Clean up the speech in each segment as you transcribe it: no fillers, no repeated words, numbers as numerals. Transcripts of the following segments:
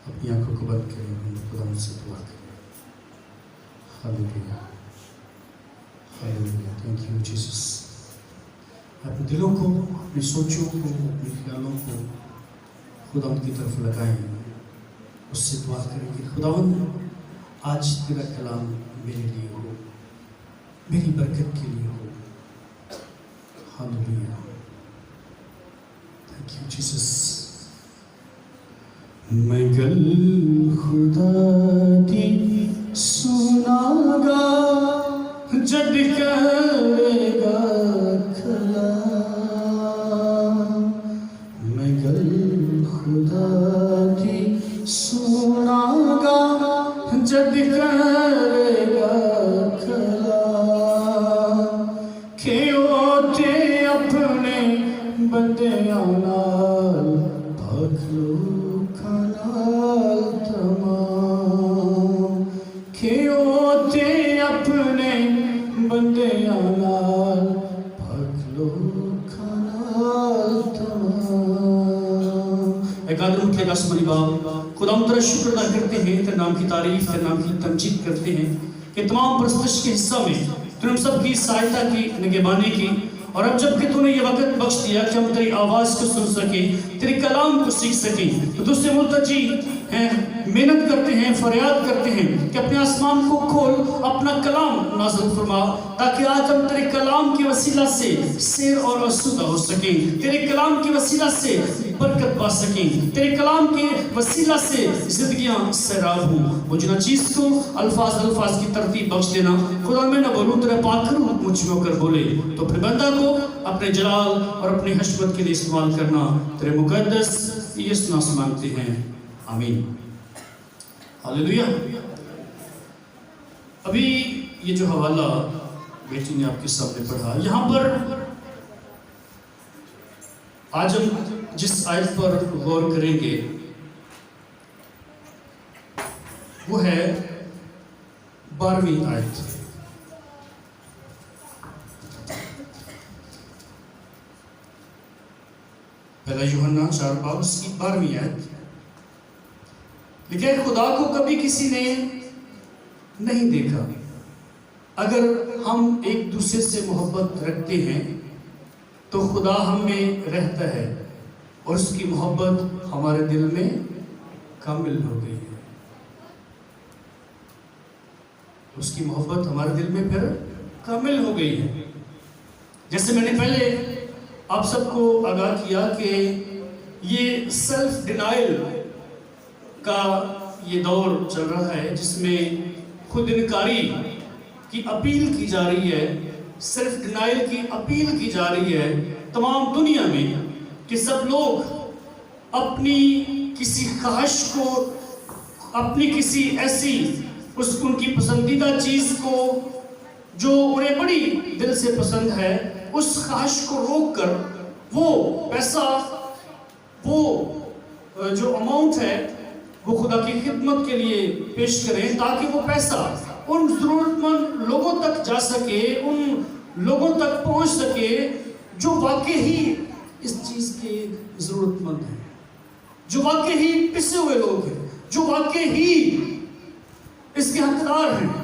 اپنی آنکھوں کو بند کریں، ہم خدا مجھ سے دعا کریں۔ ہاللیلویا، ہاللیلویا، تھینک یو جیسس۔ اپنے دلوں کو، اپنی سوچوں کو، اپنے خیالوں کو خداوند کی طرف لگائیں، اس سے دعا کریں کہ خداوند آج تیرا کلام میرے لیے ہو، میری برکت کے لیے ہو۔ ہاللیلویا، تھینک یو جیسس۔ میں گل خدا دی سنا گا جد کرے گا کلام، میں گل خدا دی سنا گا جد کرے گا کلام، کہ اوتے اپنے بندیاں نال بھاگ لو تمام، کہ اوتے اپنے بندیاں نال بھاگ لو کھنال تمام۔ ایک آدم اٹھے گا آسمانی باپ، خدا ہم تیرا شکر ادا کرتے ہیں، تیرے نام کی تعریف، تیرے نام کی تمجید کرتے ہیں کہ تمام پرستش کے حصہ میں تو ہم سب کی سہایتا کی، نگہبانی کی، اور اب جب کہ تو نے یہ وقت بخش دیا کہ ہم تیری آواز کو سن سکیں، تیرے کلام کو سیکھ سکیں، تو تجھ سے ملتجی ہیں، محنت کرتے ہیں، فریاد کرتے ہیں کہ اپنے آسمان کو کھول، اپنا کلام نازل فرما، تاکہ آج ہم تیرے کلام کی وسیلہ سے سیر اور آسودہ ہو سکیں، تیرے کلام کی وسیلہ سے برکت پا سکیں، تیرے کلام کے وسیلہ سے زندگیاں سیراب ہوں۔ وہ جنہ چیز کو الفاظ کی ترتیب بخش دینا، خدا میں نہ بولوں، تیرے پاک روح مجھ میں ہو کر بولے، تو پھر بندہ کو اپنے جلال اور اپنی حشمت کے لیے استعمال کرنا، تیرے مقدس یسوع نام سے مانگتے ہیں، آمین۔ ہاللیلویا۔ ابھی یہ جو حوالہ بیٹی نے آپ کے سامنے پڑھا، یہاں پر آج ہم جس آیت پر غور کریں گے وہ ہے 12ویں آیت۔ پہلا یوحنا 4 اس کی 12ویں آیت لکھا ہے، خدا کو کبھی کسی نے نہیں دیکھا، اگر ہم ایک دوسرے سے محبت رکھتے ہیں تو خدا ہم میں رہتا ہے اور اس کی محبت ہمارے دل میں کامل ہو گئی ہے۔ اس کی محبت ہمارے دل میں پھر کامل ہو گئی ہے۔ جیسے میں نے پہلے آپ سب کو آگاہ کیا کہ یہ سیلف ڈینائل کا یہ دور چل رہا ہے جس میں خود انکاری کی اپیل کی جا رہی ہے، سیلف ڈینائل کی اپیل کی جا رہی ہے تمام دنیا میں، کہ سب لوگ اپنی کسی خواہش کو، اپنی کسی ایسی ان کی پسندیدہ چیز کو جو انہیں بڑی دل سے پسند ہے، اس خواہش کو روک کر وہ پیسہ، وہ جو اماؤنٹ ہے وہ خدا کی خدمت کے لیے پیش کریں، تاکہ وہ پیسہ ان ضرورت مند لوگوں تک جا سکے، ان لوگوں تک پہنچ سکے جو واقعی اس چیز کے ضرورت مند ہیں، جو واقعی پسے ہوئے لوگ ہیں، جو واقعی اس کے حقدار ہیں۔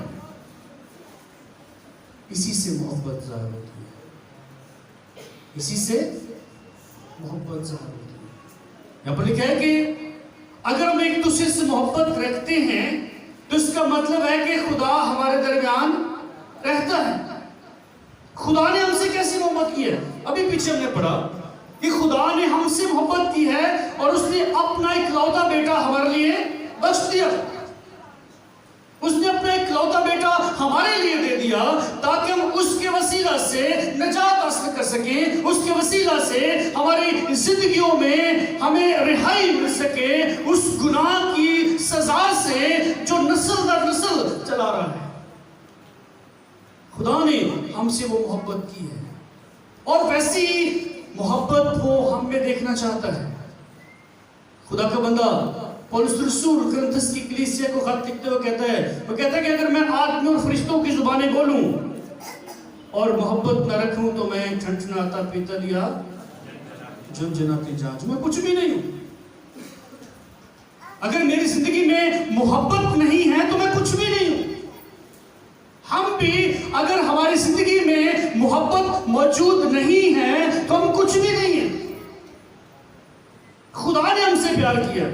اسی سے محبت ظاہر ہوتی ہے، اسی سے محبت ظاہر ہوتی ہے۔ یہاں پر لکھا ہے کہ اگر ہم ایک دوسرے سے محبت رکھتے ہیں تو اس کا مطلب ہے کہ خدا ہمارے درمیان رہتا ہے۔ خدا نے ہم سے کیسی محبت کی ہے؟ ابھی پیچھے ہم نے پڑھا کہ خدا نے ہم سے محبت کی ہے اور اس نے اپنا اکلوتا بیٹا ہمارے لیے بخش دیا۔ اس نے اپنا اکلوتا بیٹا ہمارے لیے دے دیا تاکہ ہم اس کے وسیلہ سے نجات حاصل کر سکیں، اس کے وسیلہ سے ہماری زندگیوں میں ہمیں رہائی مل سکے اس گناہ کی سزا سے جو نسل در نسل چلا رہا ہے۔ خدا نے ہم سے وہ محبت کی ہے اور ویسی محبت وہ ہم میں دیکھنا چاہتا ہے۔ خدا کا بندہ پولس رسول کرنتھس کی کلیسیا کو خط لکھتے ہوئے کہتا ہے کہ اگر میں آدمی اور فرشتوں کی زبانیں بولوں اور محبت نہ رکھوں تو میں ٹھنٹھناتا پیتل یا جھنجھناتی جانچ، میں کچھ بھی نہیں ہوں۔ اگر میری زندگی میں محبت نہیں ہے تو میں کچھ بھی نہیں ہوں. ہم بھی اگر ہماری زندگی میں محبت موجود نہیں ہے تو ہم کچھ بھی نہیں ہیں. خدا نے ہم سے پیار کیا،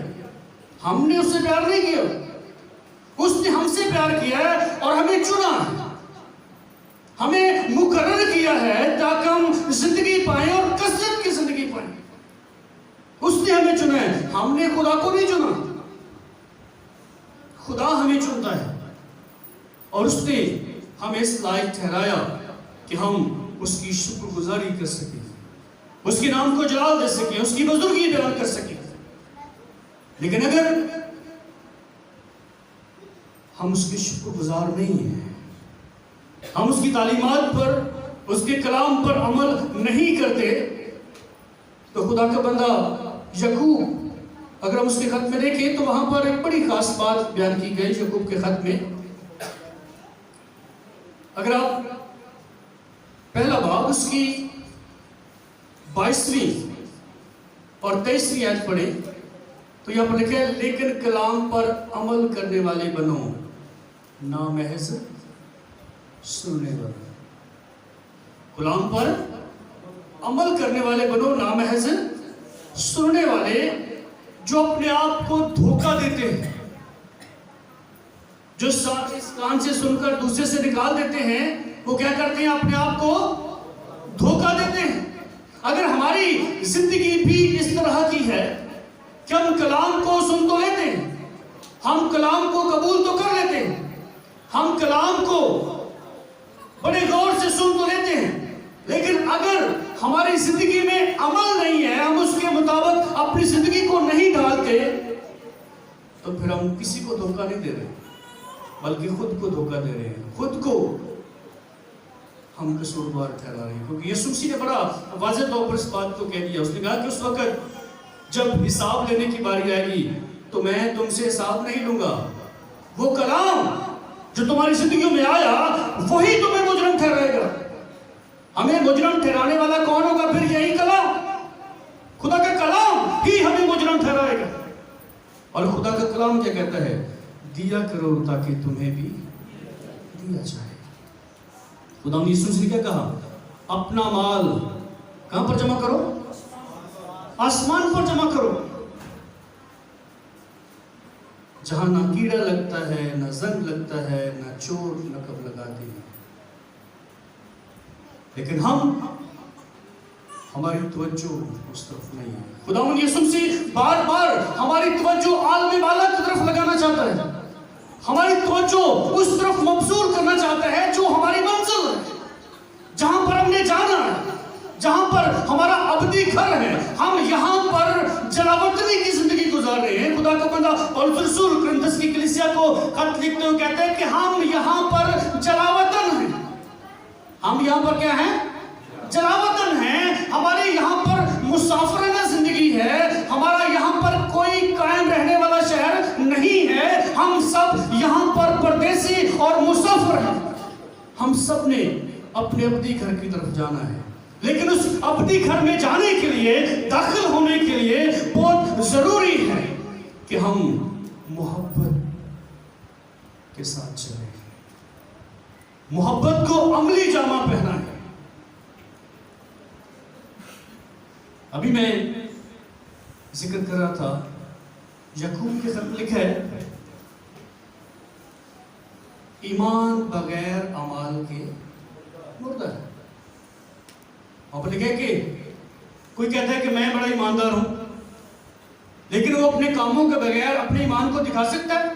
ہم نے اس سے پیار نہیں کیا. اس نے ہم سے پیار کیا ہے اور ہمیں چنا، ہمیں مقرر کیا ہے تاکہ ہم زندگی پائیں اور کثرت کی زندگی پائیں. اس نے ہمیں چنا ہے، ہم نے خدا کو نہیں چنا. خدا ہمیں چنتا ہے اور اس نے ہمیں اس لائق ٹھہرایا کہ ہم اس کی شکر گزاری کر سکیں، اس کے نام کو جلال دے سکیں، اس کی بزرگی بیان کر سکیں. لیکن اگر ہم اس کے شکر گزار نہیں ہیں، ہم اس کی تعلیمات پر، اس کے کلام پر عمل نہیں کرتے، تو خدا کا بندہ یعقوب، اگر ہم اس کے خط میں دیکھیں تو وہاں پر ایک بڑی خاص بات بیان کی گئی یعقوب کے خط میں. اگر آپ پہلا باب اس کی 22ویں اور 23ویں آیت پڑھیں تو یہاں پر لکھا ہے لیکن کلام پر عمل کرنے والے بنو، نہ محض سننے والے. کلام پر عمل کرنے والے بنو، نہ محض سننے والے، جو اپنے آپ کو دھوکہ دیتے ہیں، جو اس کان سے سن کر دوسرے سے نکال دیتے ہیں، وہ کیا کرتے ہیں؟ اپنے آپ کو دھوکہ دیتے ہیں. اگر ہماری زندگی بھی اس طرح کی ہے کہ ہم کلام کو سن تو لیتے ہیں، ہم کلام کو قبول تو کر لیتے ہیں، ہم کلام کو بڑے غور سے سن تو لیتے ہیں، لیکن اگر ہماری زندگی میں عمل نہیں ہے، ہم اس کے مطابق اپنی زندگی کو نہیں ڈالتے، تو پھر ہم کسی کو دھوکہ نہیں دے رہے بلکہ خود کو دھوکہ دے رہے ہیں، خود کو ہم قصوروار ٹھہرا رہے ہیں. کیونکہ یسوع مسیح نے بڑا واضح طور پر اس بات کو کہہ دیا. اس نے کہا کہ اس وقت جب حساب لینے کی باری آئے گی تو میں تم سے حساب نہیں لوں گا. وہ کلام جو تمہاری زندگیوں میں آیا وہی تمہیں مجرم ٹھہرائے گا. ہمیں مجرم ٹھہرانے والا کون ہوگا؟ پھر یہی کلام، خدا کا کلام ہی ہمیں مجرم ٹھہرائے گا. اور خدا کا کلام کیا کہتا ہے؟ دیا کرو تاکہ تمہیں بھی دیا جائے. خدا نے یسوع نے کیا کہا؟ اپنا مال کہاں پر جمع کرو؟ آسمان پر جمع کرو، جہاں نہ کیڑا لگتا ہے، نہ زنگ لگتا ہے، نہ چور نقب لگاتے ہیں. لیکن ہماری توجہ اس طرف نہیں ہے. خداوند یسوع مسیح بار بار ہماری توجہ عالم بالا کی طرف لگانا چاہتا ہے، ہماری توجہ اس طرف مبذول کرنا چاہتا ہے جو ہماری منزل ہے، جہاں پر ہم نے جانا ہے، جہاں پر ہمارا ابدی گھر ہے. ہم یہاں پر جلاوطنی کی زندگی گزار رہے ہیں. خدا کا بندہ پولس رسول کرنتھس کی کلیسیا کو خط لکھتے ہوئے کہتے ہیں کہ ہم یہاں پر جلاوطن ہیں. ہم یہاں پر کیا ہیں؟ جلاوطن ہیں. ہمارے یہاں پر مسافرانہ زندگی ہے، ہمارا یہاں پر کوئی قائم رہنے والا شہر نہیں ہے. ہم سب یہاں پر پردیسی اور مسافر ہیں. ہم سب نے اپنے ابدی گھر کی طرف جانا ہے، لیکن اس ابدی گھر میں جانے کے لیے، داخل ہونے کے لیے بہت ضروری ہے کہ ہم محبت کے ساتھ چلیں، محبت کو عملی جامہ پہنا ہے. ابھی میں ذکر کر رہا تھا یعقوب کے خط لکھا ہے ایمان بغیر اعمال کے مردہ ہے. اور لکھا ہے کہ کوئی کہتا ہے کہ میں بڑا ایماندار ہوں، لیکن وہ اپنے کاموں کے بغیر اپنے ایمان کو دکھا سکتا ہے؟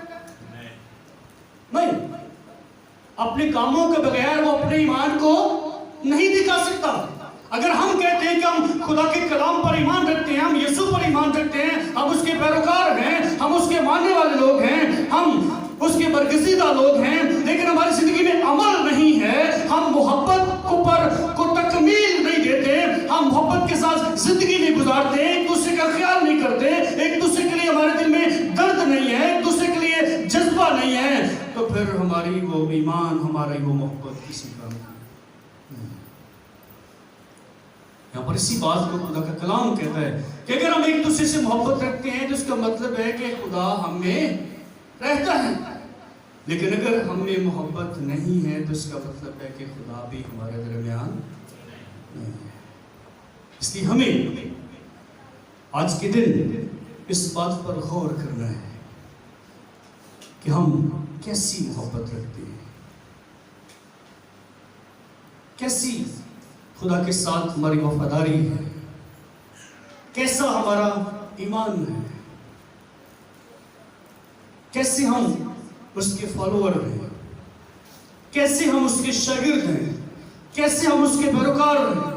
نہیں. اپنے کاموں کے بغیر وہ اپنے ایمان کو نہیں دکھا سکتا. اگر ہم کہتے ہیں کہ ہم خدا کے کلام پر ایمان رکھتے ہیں، ہم یسوع پر ایمان رکھتے ہیں، ہم اس کے پیروکار ہیں، ہم اس کے ماننے والے لوگ ہیں، ہم اس کے برگزیدہ لوگ ہیں، لیکن ہماری زندگی میں عمل نہیں ہے، ہم محبت کو تکمیل نہیں دیتے، ہم محبت کے ساتھ زندگی نہیں گزارتے، ایک دوسرے کا خیال نہیں کرتے، ایک دوسرے کے لیے ہمارے دل میں درد نہیں ہے، ایک دوسرے کے لیے جذبہ نہیں ہے، تو پھر ہماری وہ ایمان، ہماری وہ محبت کسی کام کی نہیں. یہاں پر اسی بات کو خدا کا کلام کہتا ہے کہ اگر ہم ایک دوسرے سے محبت رکھتے ہیں تو اس کا مطلب ہے کہ خدا ہم میں رہتا ہے، لیکن اگر ہم میں محبت نہیں ہے تو اس کا مطلب ہے کہ خدا بھی ہمارے درمیان نہیں ہے۔ اس لیے ہمیں آج کے دن اس بات پر غور کرنا ہے کہ ہم کیسی محبت رکھتے ہیں، کیسی خدا کے ساتھ ہماری وفاداری ہے، کیسا ہمارا ایمان ہے، کیسے ہم اس کے فالوور ہیں، کیسے ہم اس کے شاگرد ہیں، کیسے ہم اس کے پیروکار ہیں،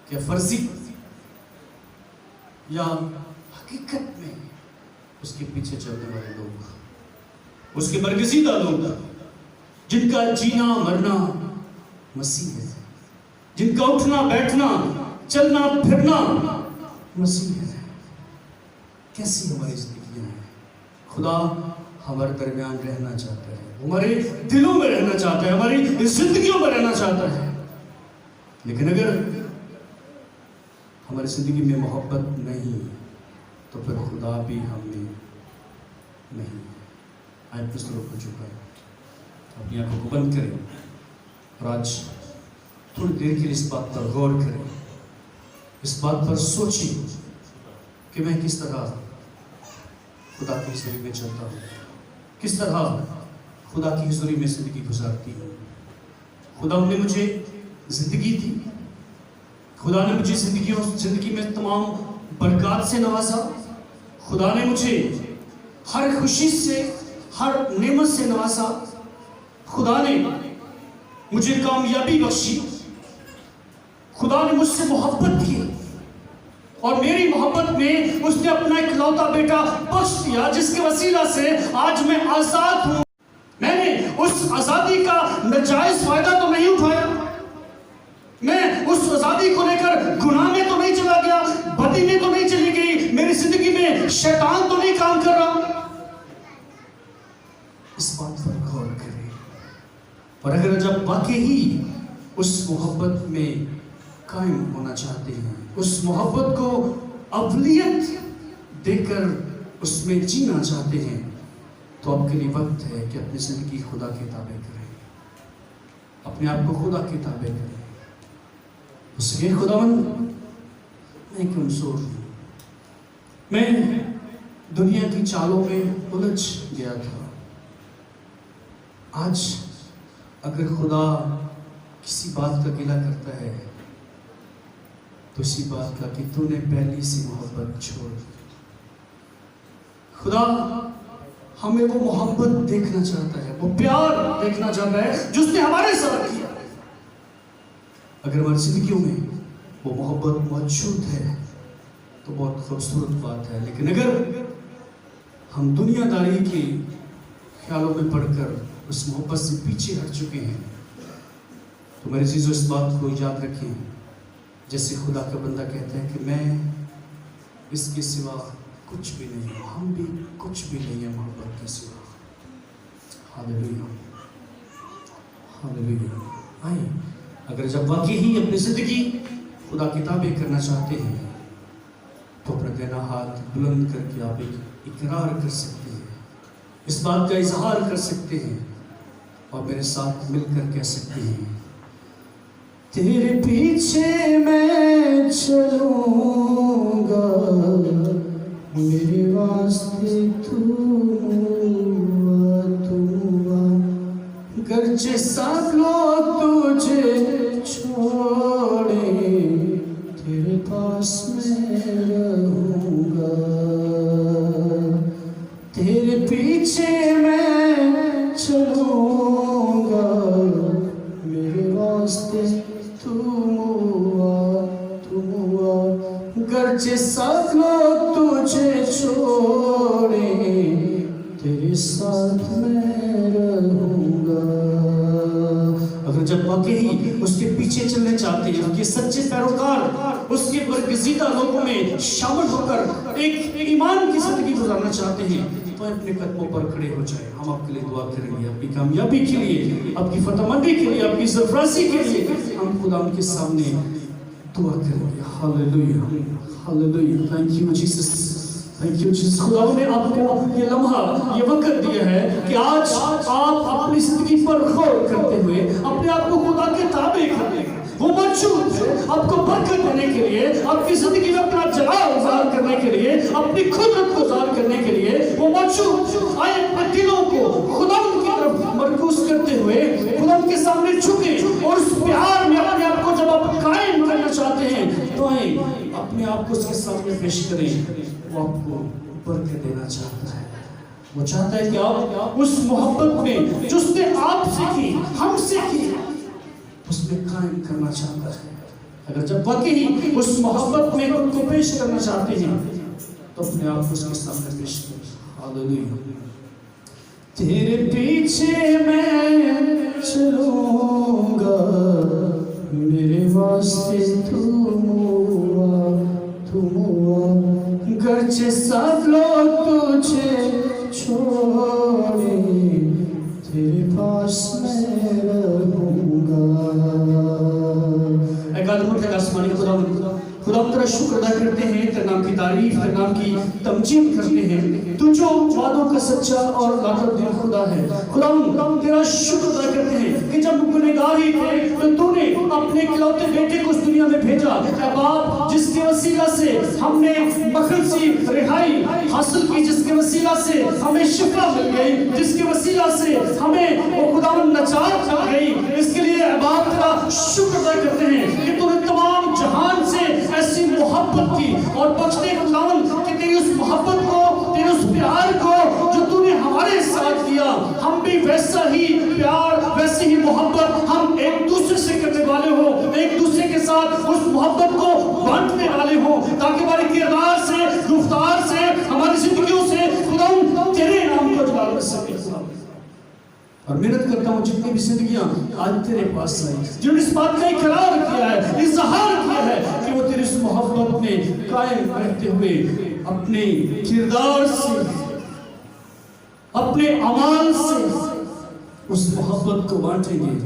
کیا فرضی یا حقیقت میں اس کے پیچھے چلنے والے لوگ، اس کے برگزیدہ لوگ جن کا جینا مرنا مسیح ہے، جن کا اٹھنا بیٹھنا چلنا پھرنا مسیح ہے، کیسی ہماری زندگیاں ہیں؟ خدا ہمارے درمیان رہنا چاہتا ہے، ہمارے دلوں میں رہنا چاہتا ہے، ہماری زندگیوں میں رہنا چاہتا ہے، لیکن اگر ہماری زندگی میں محبت نہیں تو پھر خدا بھی ہم میں نہیں ہے۔ آئے پسلوں کو جھکائیں، اپنی آنکھوں کو بند کریں اور آج تھوڑی دیر کے لیے اس بات پر غور کریں، اس بات پر سوچیں کہ میں کس طرح خدا کی حضوری میں چلتا ہوں، کس طرح خدا کی حضوری میں زندگی گزارتی ہوں۔ خدا نے مجھے زندگی دی، خدا نے مجھے زندگی میں تمام برکات سے نوازا، خدا نے مجھے ہر خوشی سے ہر نعمت سے نوازا، خدا نے مجھے کامیابی بخشی، خدا نے مجھ سے محبت کی اور میری محبت میں اس نے اپنا اکلوتا بیٹا بخش دیا، جس کے وسیلہ سے آج میں آزاد ہوں۔ میں نے اس آزادی کا ناجائز فائدہ تو نہیں اٹھایا، میں اس آزادی کو لے کر گناہ میں تو نہیں چلا گیا، بدی میں تو نہیں چلی گئی، میری زندگی میں شیطان تو نہیں کام کر رہا۔ اس بات پر غور کریں، اور اگر جب واقعی اس محبت میں قائم ہونا چاہتے ہیں، اس محبت کو اولیت دے کر اس میں جینا چاہتے ہیں، تو آپ کے لیے وقت ہے کہ اپنی زندگی خدا کے تابع کریں، اپنے آپ کو خدا کے تابع کریں۔ اس کے خداوند میں کمزور ہوں، میں دنیا کی چالوں میں الجھ گیا تھا، آج اگر خدا کسی بات کا گلہ کرتا ہے تو اسی بات کا کہ تو نے پہلی سی محبت چھوڑ دی۔ خدا ہمیں وہ محبت دیکھنا چاہتا ہے، وہ پیار دیکھنا چاہتا ہے جو اس نے ہمارے ساتھ کیا۔ اگر ہماری زندگیوں میں وہ محبت موجود ہے تو بہت خوبصورت بات ہے، لیکن اگر ہم دنیا داری کے خیالوں میں پڑھ کر اس محبت سے پیچھے ہٹ چکے ہیں تو میرے عزیزو اس بات کو یاد رکھیں، جیسے خدا کا بندہ کہتا ہے کہ میں اس کے سوا کچھ بھی نہیں ہوں، ہم بھی کچھ بھی نہیں ہے محبت کے سوا۔ ہاللیلویا، ہاللیلویا۔ آئیں، اگر جب واقعی ہی اپنی زندگی خدا کی تابع کرنا چاہتے ہیں تو اپنا دائنا ہاتھ بلند کر کے آپ ایک اقرار کر سکتے ہیں، اس بات کا اظہار کر سکتے ہیں اور میرے ساتھ مل کر کہہ سکتے ہیں، تیرے پیچھے میں چلوں گا، میرے واسطے تو گرچہ سب لوگ تجھے چھوڑے، تیرے پاس میں رہوں گا، تیرے پیچھے میں چلوں گا، میرے واسطے تم ہوا، گرچہ سب لوگ تجھے چھوڑے، تیرے ساتھ میں رہوں گا۔ اگر جب واقعی اس کے پیچھے چلنے چاہتے ہیں، اس کے سچے پیروکار اس کے برگزیدہ لوگوں میں شامل ہو کر ایک ایمان کی زندگی گزارنا چاہتے ہیں تو اپنے قدموں پر کھڑے ہو جائیں۔ ہم آپ کے لیے دعا کریں گے، آپ کی کامیابی کے لیے، آپ کی فتح مندی کے لیے، آپ کی سرفرازی کے لیے ہم خدا ان کے سامنے دعا کریں گے. Hallelujah hallelujah. Thank you Jesus thank you Jesus. خدا نے آپ کو یہ لمحہ یہ وقت دیا ہے کہ آج آپ اپنی زندگی پر غور کرتے ہوئے اپنے آپ کو خدا کے تابع کریں. وہ موجود ہے آپ کو برکت دینے کے لیے, آپ کی زندگی میں اپنا جلال ظاہر کرنے کے لیے, اپنی قدرت کو ظاہر کرنے کے لیے وہ موجود. آئے اپنے دلوں کو خدا کی طرف مرکوز کرتے ہوئے خدا کے سامنے جھکے, اور اس پیار میں اپنے آپ کو جب آپ قائم کرنا چاہتے ہیں تو آئیں اپنے آپ کو اس کے سامنے پیش کریں. وہ آپ کو برکت دینا چاہتا ہے. وہ چاہتا ہے کہ آپ اس محبت میں جو اس نے آپ سے کی, ہم سے کی, اس میں قائم کرنا چاہتا ہے. اگر جب واقعی اس محبت میں خود کو پیش کرنا چاہتے ہیں تو اپنے آپ کو اس کے سامنے پیش کریں. ہاللیلویا. تیرے پیچھے میں چلوں گا, میرے واسطے تم ہوا, گرچہ سب لوگ تجھے چھوڑے, تیرے پاس میں رہوں گا. ایک آدم اٹھے گا آسمانی خدا تیرا شکر ادا کرتے ہیں, تیرے نام کی تعریف, تیرے نام کی تمجید کرتے ہیں. تو جو وعدوں کا سچا اور لاجواب دل خدا ہے, خدا تیرا شکر ادا کرتے ہیں کہ جب گنہگار ہی تھے تو تو نے اپنے اکلوتے بیٹے کو اس دنیا میں بھیجا. اے باپ, جس کے وسیلہ سے ہم نے مخلصی رہائی حاصل کی, جس کے وسیلہ سے ہمیں شفا مل گئی, جس کے وسیلہ سے ہمیں وہ خداوند نجات مل گئی, اس کے لیے اے باپ تیرا شکر ادا کرتے ہیں کہ تو نے تمام جہان سے ایسی محبت کی, اور بخشتے خداوند کہ تیری اس محبت کو, تیرے اس پیار کو جو تو نے ہمارے ساتھ کیا, ہم بھی ویسا ہی پیار, ویسی ہی محبت ہم ایک دوسرے سے کرنے والے ہوں, ایک دوسرے کے ساتھ اس محبت کو بانٹنے والے ہوں, تاکہ ہمارے کردار سے, گفتار سے, ہماری زندگیوں سے خداوند تیرے نام کو جلال کر سکے. اور محنت کرتا ہوں جتنی بھی زندگیاں آج تیرے پاس آئی, جنہوں نے اس بات کا اقرار کیا ہے, اظہار کیا ہے کہ وہ تیری اس محبت میں قائم رہتے ہوئے اپنے کردار سے, اپنے اعمال سے اس محبت کو بانٹیں گے.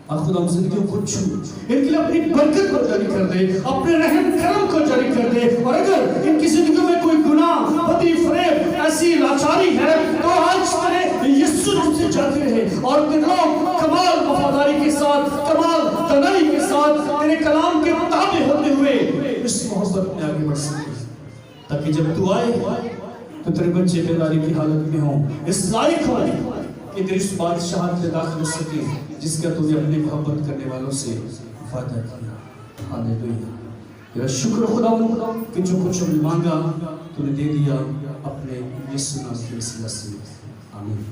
اور خدا ہم زندگیوں کو چھو, ان کے لیے اپنی برکت کو جاری کر دے, اپنے رحم کرم کو جاری کر دے. اور اگر ان کی زندگیوں میں کوئی گناہ, بدی, فریب, ایسی لاچاری ہے تو آج تیرے یسوع ہم سے جاتے رہے, اور لوگ کمال وفاداری کے ساتھ, کمال تنائی کے ساتھ تیرے کلام کے تابع ہوتے ہوئے اس محبت میں آگے بڑھ سکے, تاکہ جب تو آئے تو تیرے بچے بیداری کی حالت میں ہوں, اس لائق ہوں کہ تیری اس بادشاہت میں داخل ہو سکے جس کا تو نے اپنے محبت کرنے والوں سے وعدہ کیا. ہاللیلویا. تیرا شکر خداوند کہ جو کچھ ہم نے مانگا تو نے دے دیا اپنے یسوع نام کے وسیلہ سے. آمین.